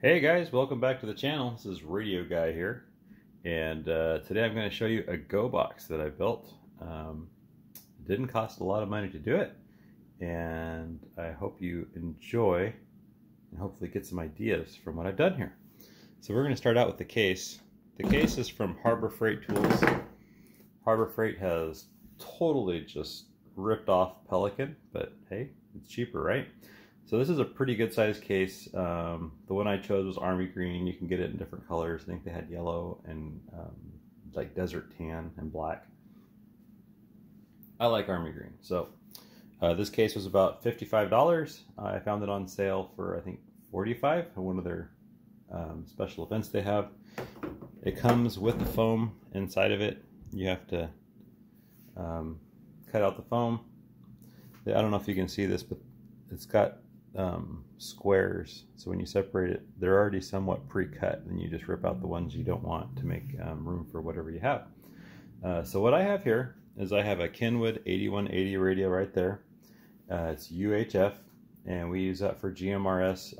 Hey guys, welcome back to the channel. This is Radio Guy here, and today I'm going to show you a Go Box that I built. It didn't cost a lot of money to do it, and I hope you enjoy and hopefully get some ideas from what I've done here. So we're going to start out with the case. The case is from Harbor Freight Tools. Harbor Freight has totally just ripped off Pelican, but hey, it's cheaper, right? So this is a pretty good sized case. The one I chose was army green. You can get it in different colors. I think they had yellow and like desert tan and black. I like army green. So this case was about $55. I found it on sale for I think $45 at one of their special events they have. It comes with the foam inside of it. You have to cut out the foam. I don't know if you can see this, but it's got squares, so when you separate it, they're already somewhat pre-cut, and you just rip out the ones you don't want to make room for whatever you have. So what I have here is I have a Kenwood 8180 radio right there. It's UHF, and we use that for GMRS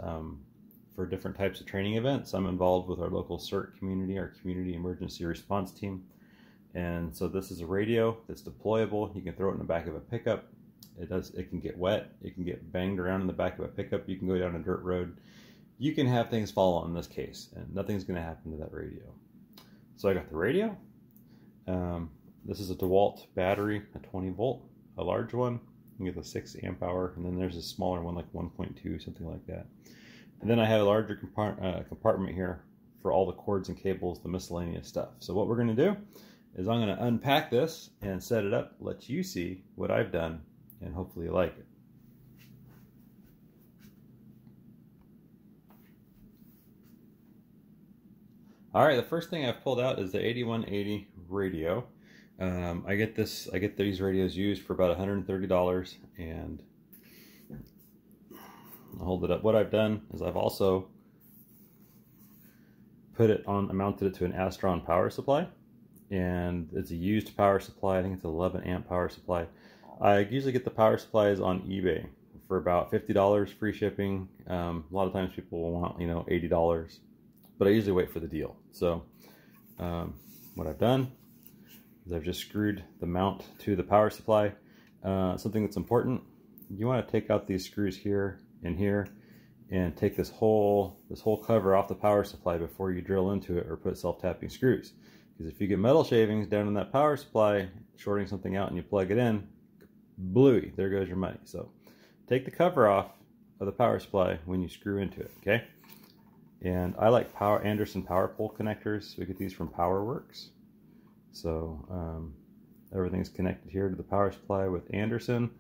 for different types of training events. I'm involved with our local CERT community, our community emergency response team, and so this is a radio that's deployable. You can throw it in the back of a pickup. It can get wet, it can get banged around in the back of a pickup, you can go down a dirt road, you can have things fall on this case and nothing's going to happen to that radio. So I got the radio. This is a Dewalt battery, a 20 volt, a large one. You can get the 6 amp hour, and then there's a smaller one like 1.2, something like that. And then I have a larger compartment here for all the cords and cables, the miscellaneous stuff. So what we're going to do is I'm going to unpack this and set it up, let you see what I've done, and hopefully you like it. All right, the first thing I've pulled out is the 8180 radio. I get these radios used for about $130, and I'll hold it up. What I've done is I've also mounted it to an Astron power supply, and it's a used power supply. I think it's an 11 amp power supply. I usually get the power supplies on eBay for about $50 free shipping. A lot of times people will want, $80, but I usually wait for the deal. So what I've done is I've just screwed the mount to the power supply. Something that's important, you want to take out these screws here and here and take this whole cover off the power supply before you drill into it or put self-tapping screws. Because if you get metal shavings down in that power supply, shorting something out, and you plug it in, bluey, there goes your money. So take the cover off of the power supply when you screw into it, okay? And I like Anderson power pole connectors. We get these from PowerWorks. So everything's connected here to the power supply with Anderson.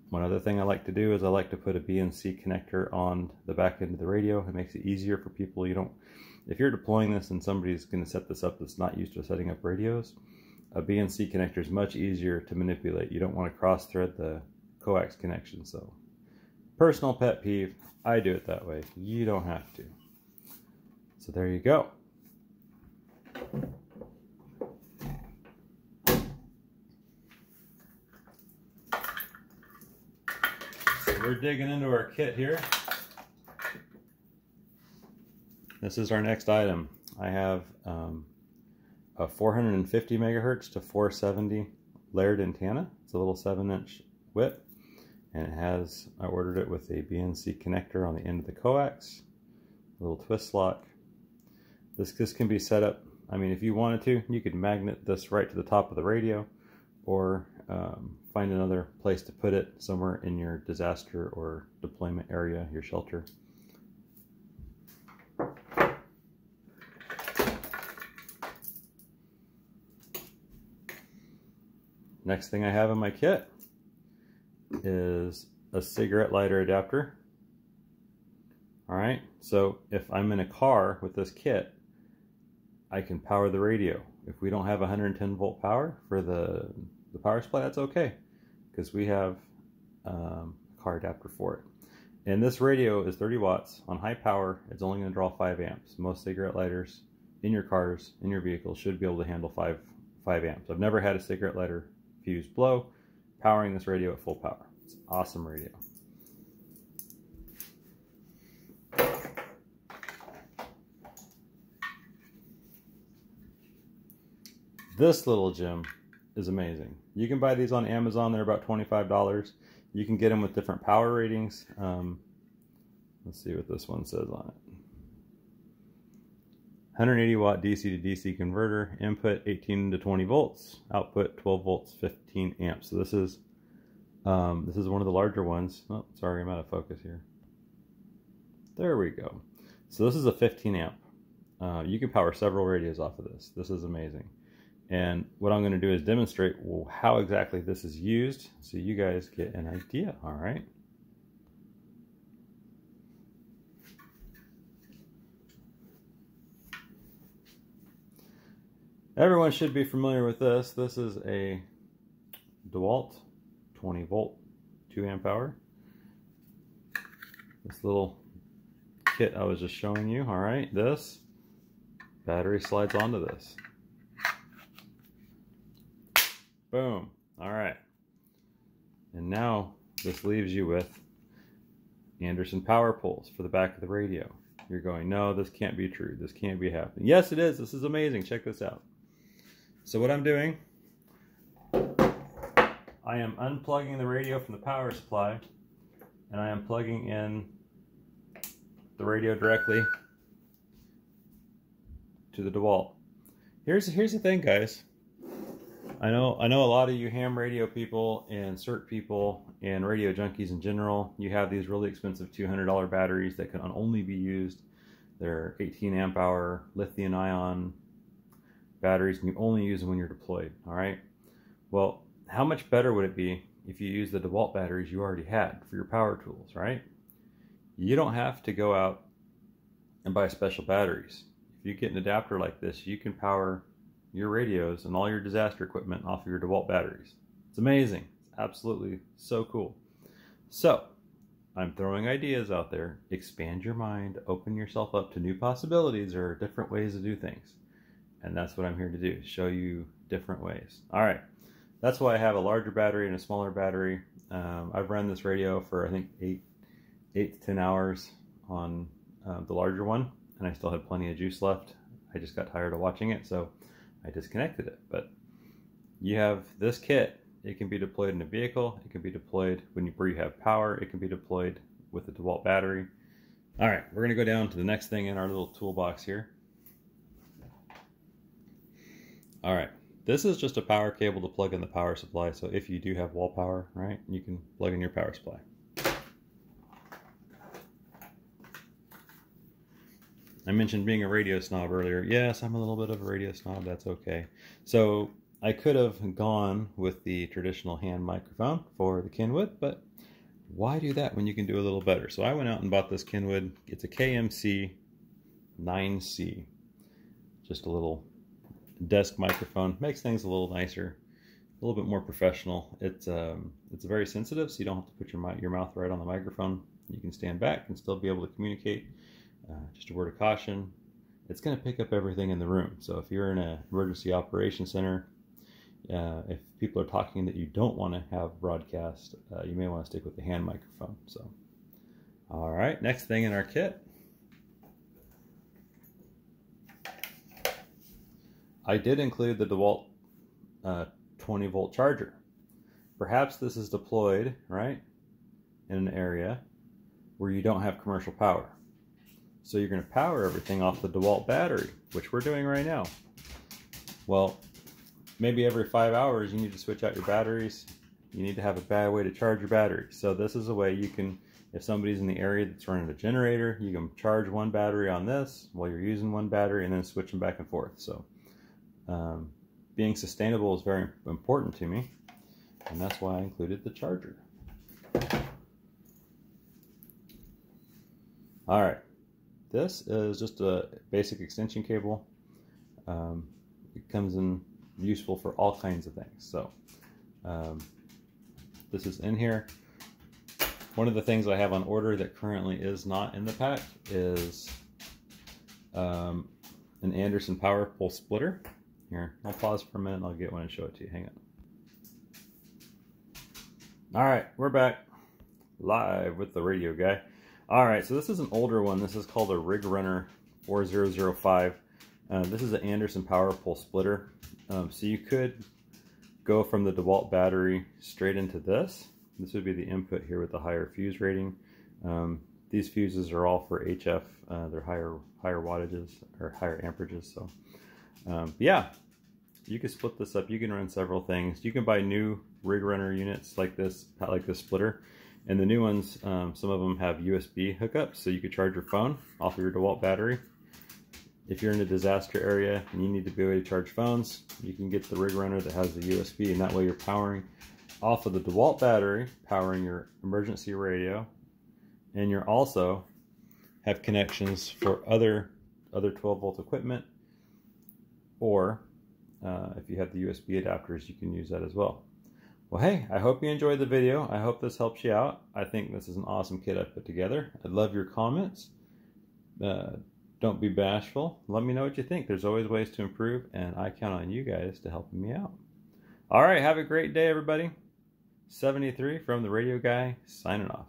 One other thing I like to do is I like to put a BNC connector on the back end of the radio. It makes it easier for people. If you're deploying this and somebody's going to set this up that's not used to setting up radios, a BNC connector is much easier to manipulate. You don't want to cross thread the coax connection. So personal pet peeve, I do it that way. You don't have to. So there you go. So we're digging into our kit here. This is our next item. I have a 450 megahertz to 470 layered antenna. It's a little 7-inch width, and I ordered it with a BNC connector on the end of the coax, a little twist lock. This can be set up, if you wanted to, you could magnet this right to the top of the radio, or find another place to put it somewhere in your disaster or deployment area, your shelter. Next thing I have in my kit is a cigarette lighter adapter. Alright, so if I'm in a car with this kit, I can power the radio. If we don't have 110 volt power for the power supply, that's okay, because we have a car adapter for it. And this radio is 30 watts. On high power, it's only going to draw 5 amps. Most cigarette lighters in your cars, in your vehicles, should be able to handle 5 amps. I've never had a cigarette lighter fuse blow powering this radio at full power. It's an awesome radio. This little gem is amazing. You can buy these on Amazon. They're about $25. You can get them with different power ratings. Let's see what this one says on it. 180 watt DC to DC converter, input 18 to 20 volts, output 12 volts, 15 amps. So this is one of the larger ones. Oh, sorry, I'm out of focus here. There we go. So this is a 15 amp. You can power several radios off of this. This is amazing. And what I'm going to do is demonstrate how exactly this is used so you guys get an idea, all right? Everyone should be familiar with this. This is a Dewalt 20 volt 2 amp hour. This little kit I was just showing you, all right? This battery slides onto this. Boom. All right. And now this leaves you with Anderson power poles for the back of the radio. You're going, no, this can't be true. This can't be happening. Yes, it is. This is amazing. Check this out. So what I'm doing, I am unplugging the radio from the power supply, and I am plugging in the radio directly to the Dewalt. Here's the thing, guys. I know a lot of you ham radio people and cert people and radio junkies in general, you have these really expensive $200 batteries that can only be used. They're 18 amp hour lithium ion batteries, and you only use them when you're deployed, all right? Well, how much better would it be if you use the DeWalt batteries you already had for your power tools, right? You don't have to go out and buy special batteries. If you get an adapter like this, you can power your radios and all your disaster equipment off of your DeWalt batteries. It's amazing. It's absolutely so cool. So, I'm throwing ideas out there. Expand your mind, open yourself up to new possibilities or different ways to do things. And that's what I'm here to do, show you different ways. All right, that's why I have a larger battery and a smaller battery. I've run this radio for, I think, 8 to 10 hours on the larger one, and I still had plenty of juice left. I just got tired of watching it, so I disconnected it. But you have this kit. It can be deployed in a vehicle. It can be deployed where you have power. It can be deployed with a DeWalt battery. All right, we're going to go down to the next thing in our little toolbox here. All right, this is just a power cable to plug in the power supply. So if you do have wall power, right, you can plug in your power supply. I mentioned being a radio snob earlier. Yes, I'm a little bit of a radio snob. That's okay. So I could have gone with the traditional hand microphone for the Kenwood, but why do that when you can do a little better? So I went out and bought this Kenwood. It's a KMC 9C. Just a little desk microphone. Makes things a little nicer, a little bit more professional. It's very sensitive, so you don't have to put your mouth right on the microphone. You can stand back and still be able to communicate. Just a word of caution, it's going to pick up everything in the room. So if you're in an emergency operations center, if people are talking that you don't want to have broadcast, you may want to stick with the hand microphone. So, all right, next thing in our kit, I did include the DeWalt 20 volt charger. Perhaps this is deployed, right, in an area where you don't have commercial power. So you're going to power everything off the DeWalt battery, which we're doing right now. Well, maybe every 5 hours you need to switch out your batteries. You need to have a bad way to charge your battery. So this is a way you can, if somebody's in the area that's running a generator, you can charge one battery on this while you're using one battery and then switch them back and forth. So being sustainable is very important to me, and that's why I included the charger. All right. This is just a basic extension cable. It comes in useful for all kinds of things. So this is in here. One of the things I have on order that currently is not in the pack is an Anderson power pole splitter. Here, I'll pause for a minute and I'll get one and show it to you. Hang on. All right, we're back live with the radio guy. All right, so this is an older one. This is called a Rig Runner 4005. This is an Anderson power pole splitter. So you could go from the Dewalt battery straight into this. This would be the input here with the higher fuse rating. These fuses are all for HF. They're higher wattages or higher amperages. So yeah, you can split this up. You can run several things. You can buy new rig runner units like this splitter. And the new ones, some of them have USB hookups, so you could charge your phone off of your Dewalt battery. If you're in a disaster area and you need to be able to charge phones, you can get the rig runner that has the USB, and that way you're powering off of the Dewalt battery, powering your emergency radio, and you're also have connections for other 12-volt equipment, or if you have the USB adapters, you can use that as well. Well, hey, I hope you enjoyed the video. I hope this helps you out. I think this is an awesome kit I put together. I'd love your comments. Don't be bashful. Let me know what you think. There's always ways to improve, and I count on you guys to help me out. All right, have a great day, everybody. 73 from the Radio Guy, signing off.